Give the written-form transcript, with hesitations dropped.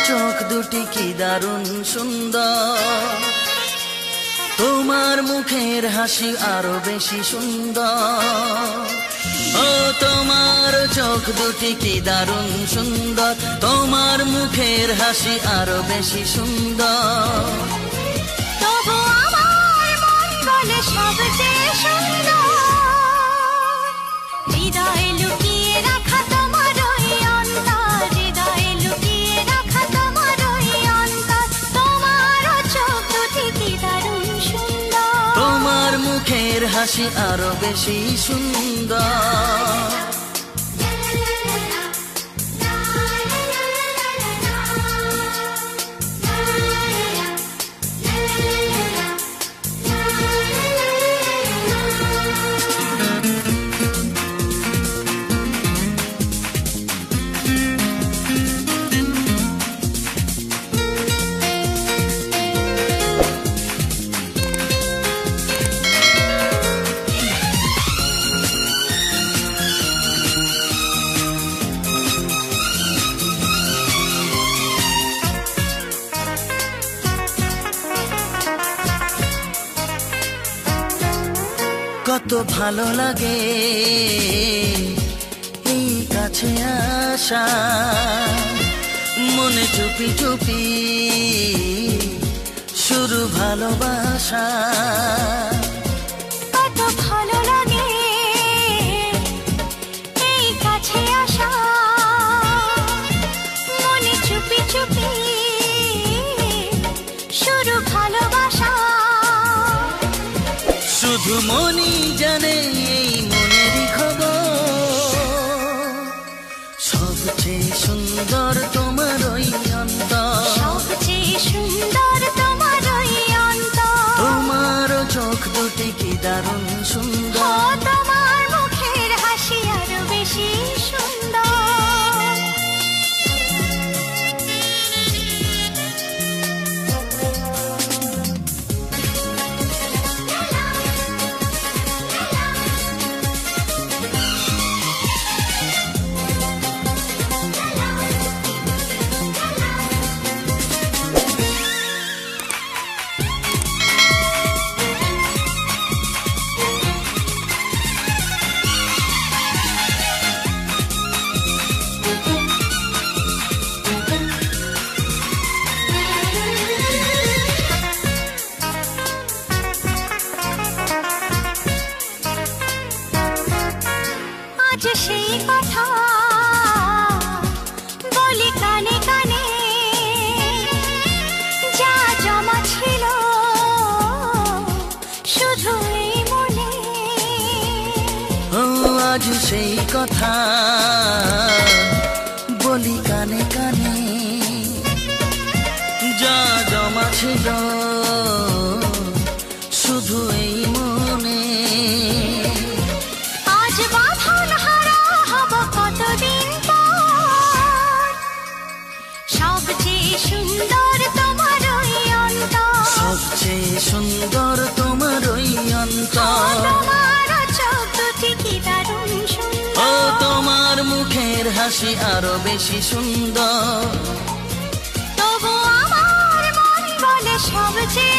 চোখ দুটি কি দারুণ সুন্দর, তোমার মুখের হাসি আরো বেশি সুন্দর। ও তোমার চোখ দুটি কি দারুণ সুন্দর, তোমার মুখের হাসি আরো বেশি সুন্দর। তবু আমার মন বলে সবচেয়ে সুন্দর, হৃদয়ে লুকিয়ে রাখা তোমার ওই অন্তর, হৃদয়ে লুকিয়ে রাখা তোমার ওই অন্তর। তোমার চোখ দুটি কি দারুণ সুন্দর, তোমার মুখের হাসি আরো বেশি সুন্দর। কত ভালো লাগে এই কাছে আসা, মনে চুপি চুপি শুরু ভালোবাসা। কত ভালো লাগে এই কাছে আসা, মনে চুপি চুপি শুরু ভালোবাসা। শুধু মনই জানে এই মনেরই খবর, সবচেয়ে সুন্দর তোমার ওই অন্তর, সবচেয়ে সুন্দর তোমার ওই অন্তর। তোমার চোখ দুটি কি দারুণ সুন্দর, তোমার মুখের হাসি আরো বেশি সুন্দর। আজ সেই কথা বলি কানে কানে, যা জমা ছিল শুধু এই মনে। ও আজ সেই কথা বলি কানে কানে, যা জমা ছিল শুধু এই মনে। আজ বাঁধন হারা হব কতদিন পর, সবচেয়ে সুন্দর তোমার ওই অন্তর, সবচেয়ে সুন্দর তোমার ওই অন্তর। তোমার চোখ দুটি কি দারুণ ও সুন্দর, তোমার মুখের হাসি আরো বেশি সুন্দর। তবু আমার মন বলে সবচেয়ে